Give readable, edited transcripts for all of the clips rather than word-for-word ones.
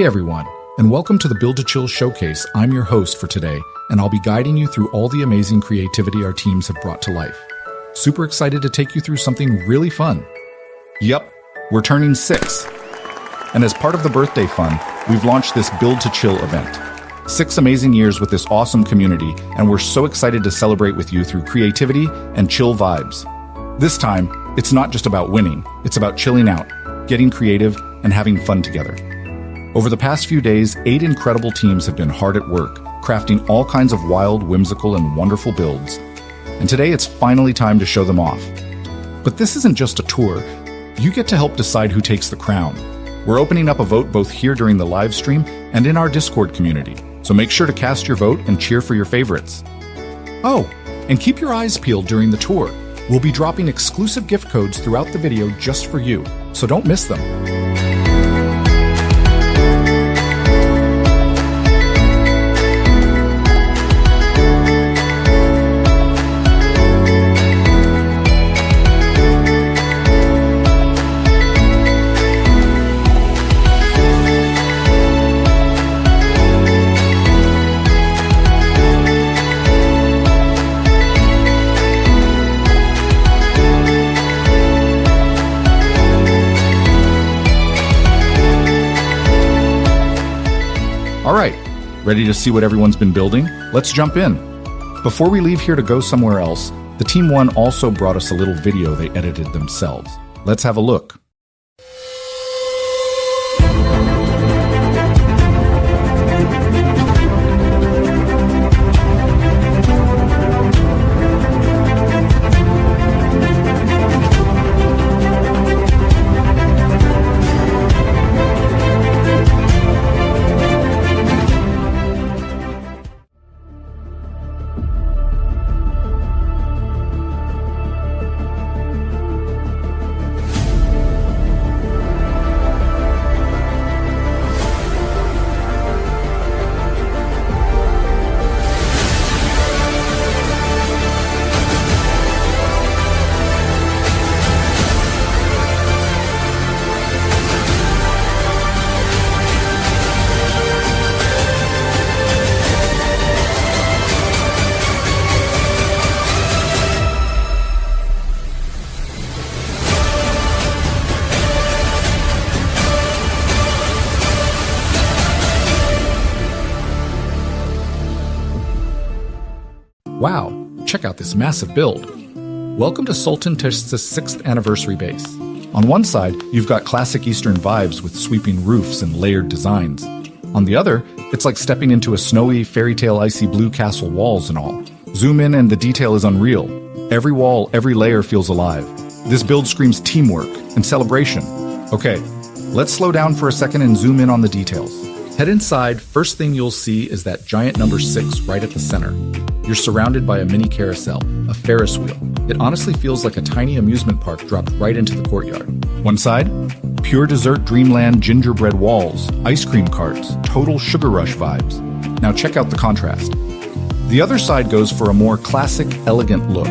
Hey everyone, and welcome to the Build to Chill Showcase. I'm your host for today, and I'll be guiding you through all the amazing creativity our teams have brought to life. Super excited to take you through something really fun. Yep, we're turning 6. And as part of the birthday fun, we've launched this Build to Chill event. 6 amazing years with this awesome community, and we're so excited to celebrate with you through creativity and chill vibes. This time, it's not just about winning, it's about chilling out, getting creative, and having fun together. Over the past few days, 8 incredible teams have been hard at work, crafting all kinds of wild, whimsical, and wonderful builds. And today it's finally time to show them off. But this isn't just a tour. You get to help decide who takes the crown. We're opening up a vote both here during the live stream and in our Discord community, so make sure to cast your vote and cheer for your favorites. Oh, and keep your eyes peeled during the tour. We'll be dropping exclusive gift codes throughout the video just for you, so don't miss them. Alright, ready to see what everyone's been building? Let's jump in. Before we leave here to go somewhere else, the Team 1 also brought us a little video they edited themselves. Let's have a look. Wow, check out this massive build. Welcome to Sultan TH's 6th anniversary base. On one side, you've got classic Eastern vibes with sweeping roofs and layered designs. On the other, it's like stepping into a snowy, fairy tale icy blue castle walls and all. Zoom in and the detail is unreal. Every wall, every layer feels alive. This build screams teamwork and celebration. Okay, let's slow down for a second and zoom in on the details. Head inside, first thing you'll see is that giant number 6 right at the center. You're surrounded by a mini carousel, a Ferris wheel. It honestly feels like a tiny amusement park dropped right into the courtyard. One side, pure dessert dreamland gingerbread walls, ice cream carts, total sugar rush vibes. Now check out the contrast. The other side goes for a more classic, elegant look.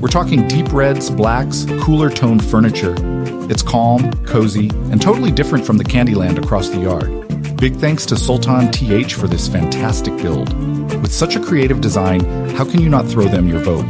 We're talking deep reds, blacks, cooler toned furniture. It's calm, cozy, and totally different from the Candyland across the yard. Big thanks to Sultan TH for this fantastic build. With such a creative design, how can you not throw them your vote?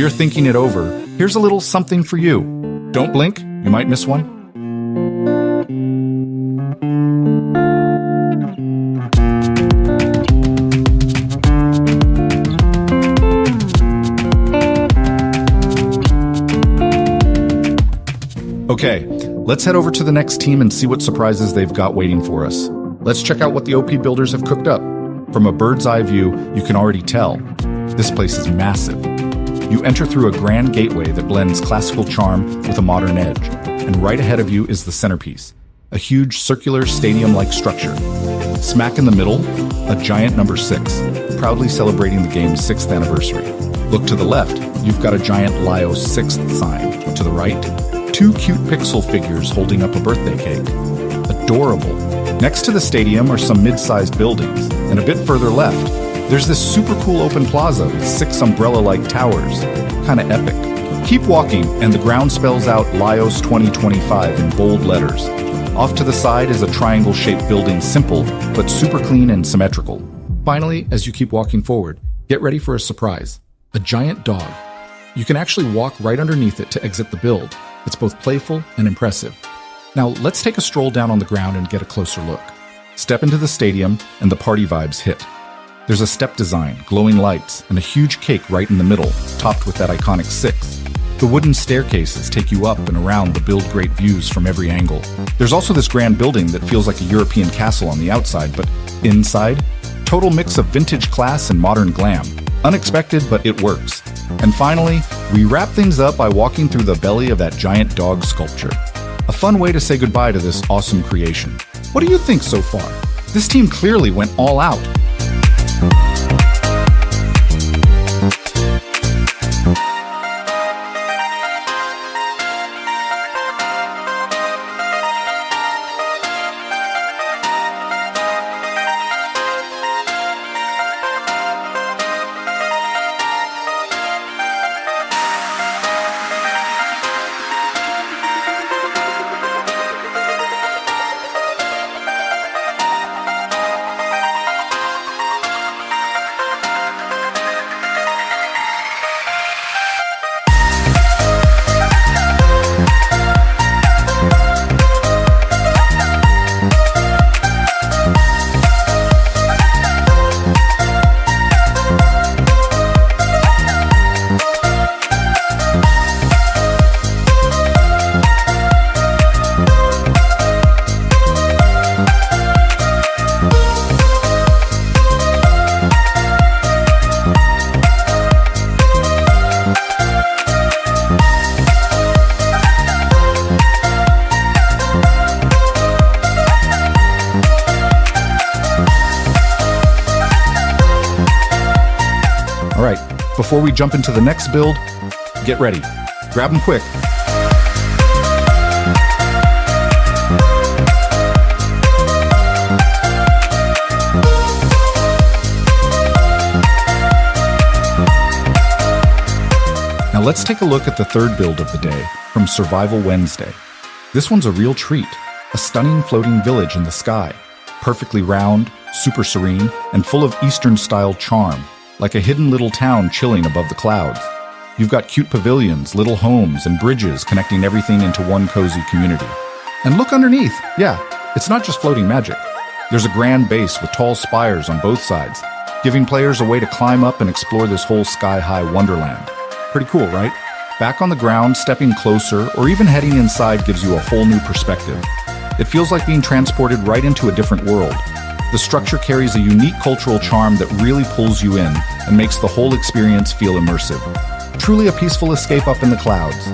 you're thinking it over, here's a little something for you. Don't blink, you might miss one. Okay, let's head over to the next team and see what surprises they've got waiting for us. Let's check out what the OP builders have cooked up. From a bird's eye view, you can already tell. This place is massive. You enter through a grand gateway that blends classical charm with a modern edge, and right ahead of you is the centerpiece, a huge circular stadium-like structure. Smack in the middle, a giant number 6, proudly celebrating the game's 6th anniversary. Look to the left, you've got a giant Lio's 6th sign. To the right, 2 cute pixel figures holding up a birthday cake. Adorable. Next to the stadium are some mid-sized buildings, and a bit further left, there's this super cool open plaza with 6 umbrella-like towers. Kinda epic. Keep walking, and the ground spells out Lios 2025 in bold letters. Off to the side is a triangle-shaped building, simple, but super clean and symmetrical. Finally, as you keep walking forward, get ready for a surprise. A giant dog. You can actually walk right underneath it to exit the build. It's both playful and impressive. Now, let's take a stroll down on the ground and get a closer look. Step into the stadium, and the party vibes hit. There's a step design, glowing lights, and a huge cake right in the middle, topped with that iconic 6. The wooden staircases take you up and around to build great views from every angle. There's also this grand building that feels like a European castle on the outside, but inside, total mix of vintage class and modern glam. Unexpected, but it works. And finally, we wrap things up by walking through the belly of that giant dog sculpture. A fun way to say goodbye to this awesome creation. What do you think so far? This team clearly went all out. Alright, before we jump into the next build, get ready. Grab them quick. Now let's take a look at the third build of the day, from Survival Wednesday. This one's a real treat, a stunning floating village in the sky, perfectly round, super serene, and full of Eastern-style charm, like a hidden little town chilling above the clouds. You've got cute pavilions, little homes, and bridges connecting everything into one cozy community. And look underneath, yeah, it's not just floating magic. There's a grand base with tall spires on both sides, giving players a way to climb up and explore this whole sky-high wonderland. Pretty cool, right? Back on the ground, stepping closer, or even heading inside gives you a whole new perspective. It feels like being transported right into a different world. The structure carries a unique cultural charm that really pulls you in and makes the whole experience feel immersive. Truly a peaceful escape up in the clouds.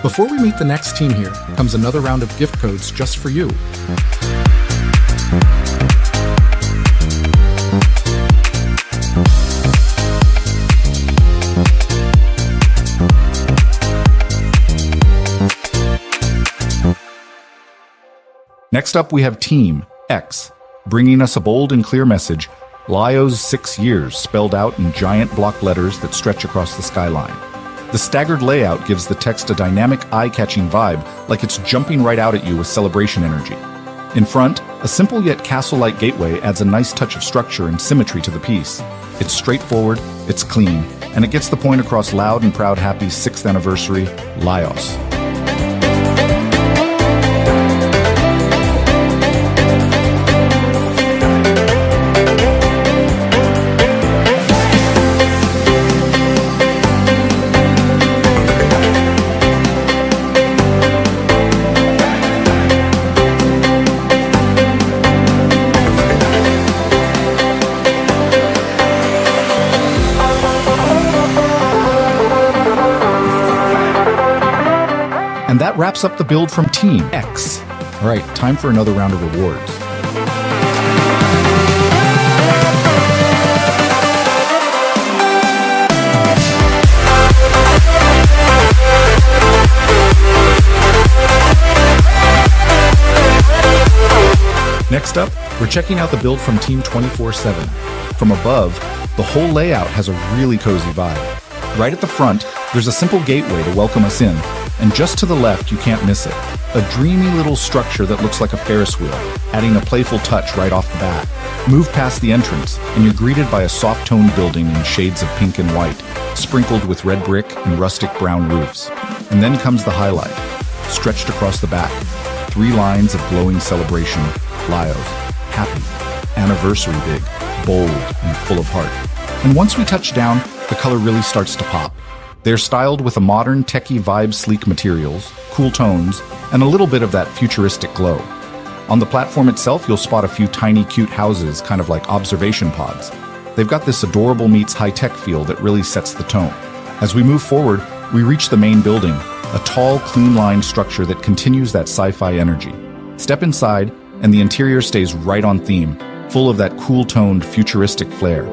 Before we meet the next team here, comes another round of gift codes just for you. Next up, we have Team X, bringing us a bold and clear message, Lio's 6 years, spelled out in giant block letters that stretch across the skyline. The staggered layout gives the text a dynamic, eye-catching vibe, like it's jumping right out at you with celebration energy. In front, a simple yet castle-like gateway adds a nice touch of structure and symmetry to the piece. It's straightforward, it's clean, and it gets the point across loud and proud happy 6th anniversary, Lios. And that wraps up the build from Team X. All right, time for another round of rewards. Next up, we're checking out the build from Team 24/7. From above, the whole layout has a really cozy vibe. Right at the front, there's a simple gateway to welcome us in. And just to the left, you can't miss it. A dreamy little structure that looks like a Ferris wheel, adding a playful touch right off the bat. Move past the entrance, and you're greeted by a soft-toned building in shades of pink and white, sprinkled with red brick and rustic brown roofs. And then comes the highlight. Stretched across the back, 3 lines of glowing celebration, Lios, happy, anniversary big, bold, and full of heart. And once we touch down, the color really starts to pop. They're styled with a modern, techie vibe, sleek materials, cool tones, and a little bit of that futuristic glow. On the platform itself, you'll spot a few tiny, cute houses, kind of like observation pods. They've got this adorable meets high-tech feel that really sets the tone. As we move forward, we reach the main building, a tall, clean-lined structure that continues that sci-fi energy. Step inside, and the interior stays right on theme, full of that cool-toned, futuristic flair.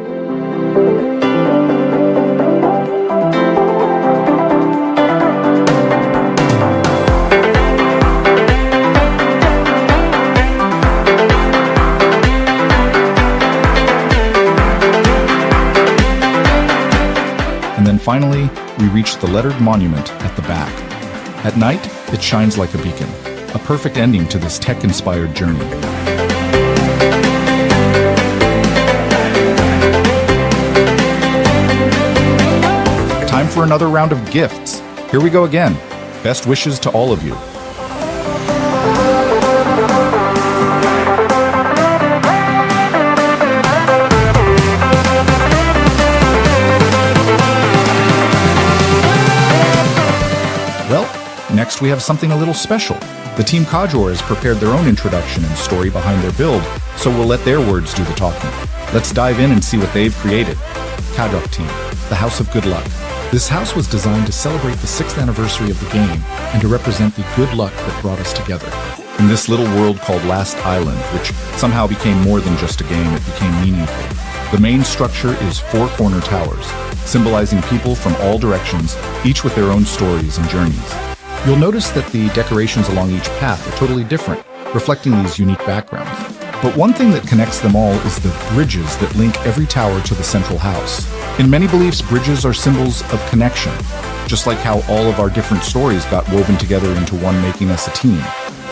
And then finally, we reach the lettered monument at the back. At night, it shines like a beacon, a perfect ending to this tech-inspired journey. Time for another round of gifts. Here we go again. Best wishes to all of you. Well, next we have something a little special. The Team Kajor has prepared their own introduction and story behind their build, so we'll let their words do the talking. Let's dive in and see what they've created. Kajor Team, the House of Good Luck. This house was designed to celebrate the 6th anniversary of the game and to represent the good luck that brought us together. In this little world called Last Island, which somehow became more than just a game, it became meaningful. The main structure is 4 corner towers, symbolizing people from all directions, each with their own stories and journeys. You'll notice that the decorations along each path are totally different, reflecting these unique backgrounds. But one thing that connects them all is the bridges that link every tower to the central house. In many beliefs, bridges are symbols of connection, just like how all of our different stories got woven together into one, making us a team.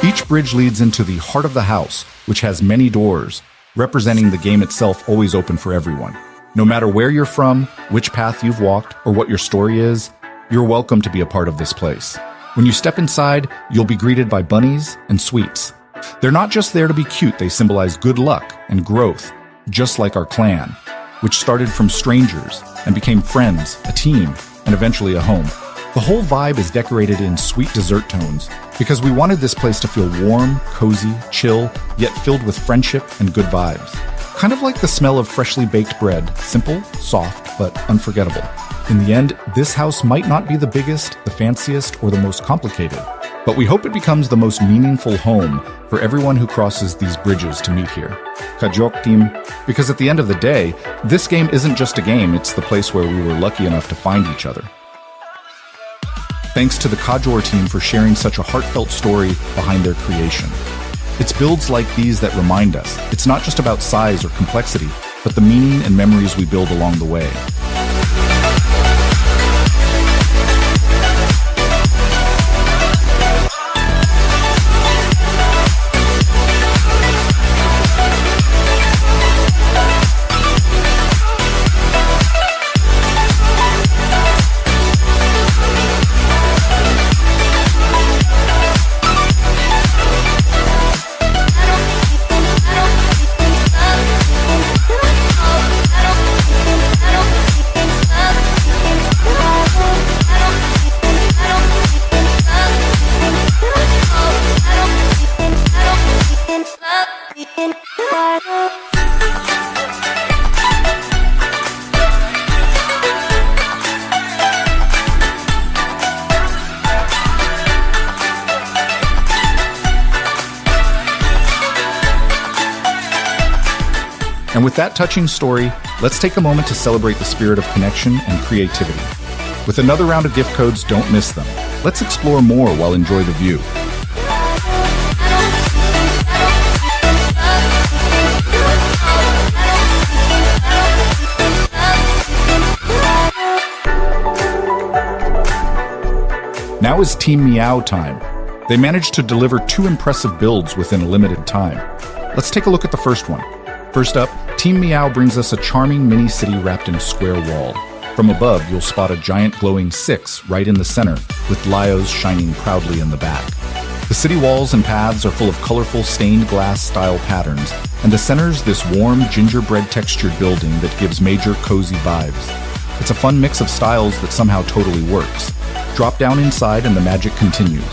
Each bridge leads into the heart of the house, which has many doors, representing the game itself always open for everyone. No matter where you're from, which path you've walked, or what your story is, you're welcome to be a part of this place. When you step inside, you'll be greeted by bunnies and sweets. They're not just there to be cute, they symbolize good luck and growth, just like our clan, which started from strangers and became friends, a team, and eventually a home. The whole vibe is decorated in sweet dessert tones because we wanted this place to feel warm, cozy, chill, yet filled with friendship and good vibes. Kind of like the smell of freshly baked bread, simple, soft, but unforgettable. In the end, this house might not be the biggest, the fanciest, or the most complicated, but we hope it becomes the most meaningful home for everyone who crosses these bridges to meet here. Kajor team, because at the end of the day, this game isn't just a game, it's the place where we were lucky enough to find each other. Thanks to the Kajor team for sharing such a heartfelt story behind their creation. It's builds like these that remind us it's not just about size or complexity, but the meaning and memories we build along the way. And with that touching story, let's take a moment to celebrate the spirit of connection and creativity. With another round of gift codes, don't miss them. Let's explore more while enjoy the view. Now is Team Meow time. They managed to deliver 2 impressive builds within a limited time. Let's take a look at the first one. First up, Team Meow brings us a charming mini-city wrapped in a square wall. From above, you'll spot a giant glowing 6 right in the center, with Lyos shining proudly in the back. The city walls and paths are full of colorful stained glass style patterns, and the center's this warm gingerbread textured building that gives major cozy vibes. It's a fun mix of styles that somehow totally works. Drop down inside and the magic continues.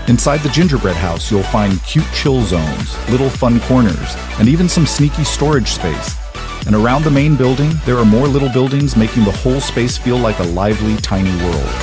Inside the gingerbread house, you'll find cute chill zones, little fun corners, and even some sneaky storage space. And around the main building, there are more little buildings making the whole space feel like a lively, tiny world.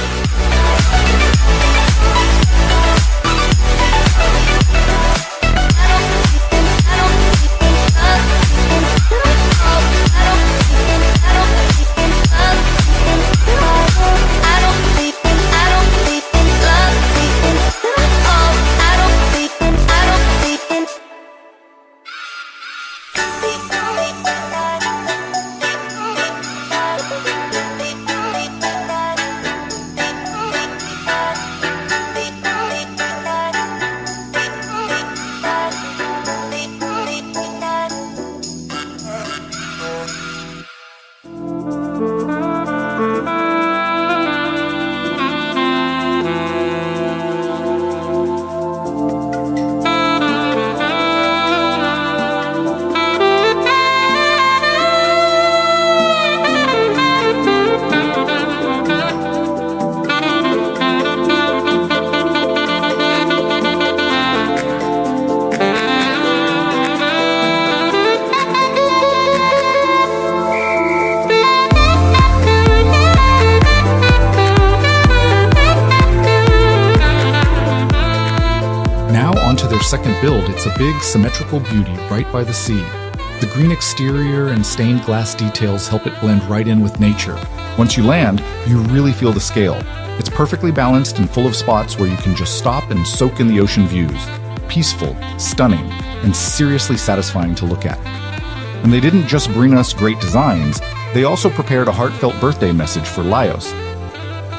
Second build, it's a big, symmetrical beauty right by the sea. The green exterior and stained glass details help it blend right in with nature. Once you land, you really feel the scale. It's perfectly balanced and full of spots where you can just stop and soak in the ocean views. Peaceful, stunning, and seriously satisfying to look at. And they didn't just bring us great designs, they also prepared a heartfelt birthday message for Lyos.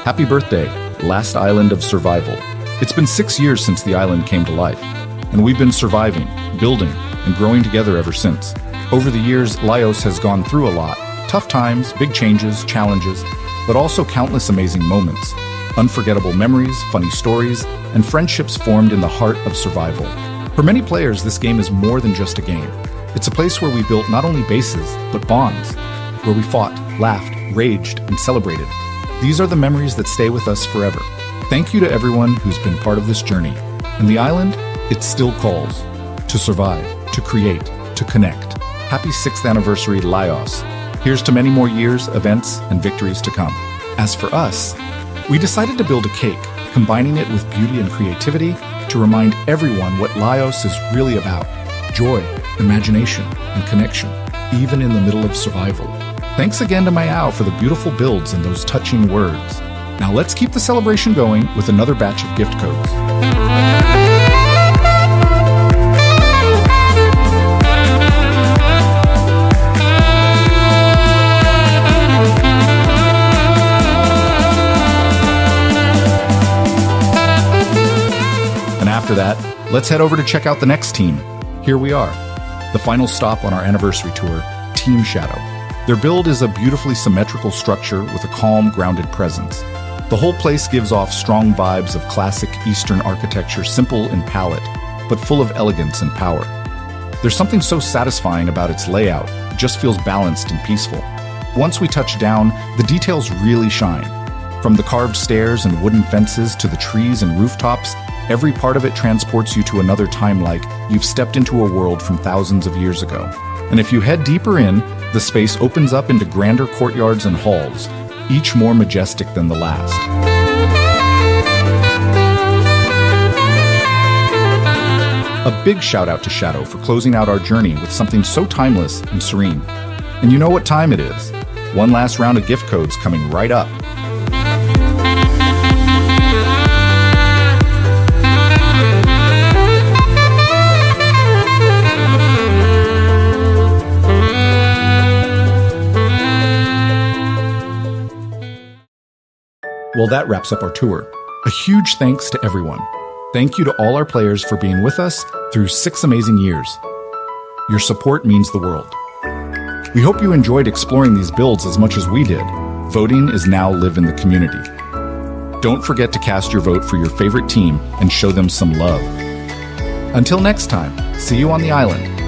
Happy birthday, last island of survival. It's been 6 years since the island came to life. And we've been surviving, building, and growing together ever since. Over the years, Lyos has gone through a lot. Tough times, big changes, challenges, but also countless amazing moments. Unforgettable memories, funny stories, and friendships formed in the heart of survival. For many players, this game is more than just a game. It's a place where we built not only bases, but bonds. Where we fought, laughed, raged, and celebrated. These are the memories that stay with us forever. Thank you to everyone who's been part of this journey. And the island? It still calls. To survive, to create, to connect. Happy 6th anniversary, Lyos. Here's to many more years, events, and victories to come. As for us, we decided to build a cake, combining it with beauty and creativity to remind everyone what Laos is really about: joy, imagination, and connection, even in the middle of survival. Thanks again to Meow for the beautiful builds and those touching words. Now let's keep the celebration going with another batch of gift codes. And after that, let's head over to check out the next team. Here we are, the final stop on our anniversary tour, Team Shadow. Their build is a beautifully symmetrical structure with a calm, grounded presence. The whole place gives off strong vibes of classic Eastern architecture, simple in palette, but full of elegance and power. There's something so satisfying about its layout, it just feels balanced and peaceful. Once we touch down, the details really shine. From the carved stairs and wooden fences to the trees and rooftops, every part of it transports you to another time, like you've stepped into a world from thousands of years ago. And if you head deeper in, the space opens up into grander courtyards and halls, each more majestic than the last. A big shout out to Shadow for closing out our journey with something so timeless and serene. And you know what time it is. One last round of gift codes coming right up. Well, that wraps up our tour. A huge thanks to everyone. Thank you to all our players for being with us through 6 amazing years. Your support means the world. We hope you enjoyed exploring these builds as much as we did. Voting is now live in the community. Don't forget to cast your vote for your favorite team and show them some love. Until next time, see you on the island.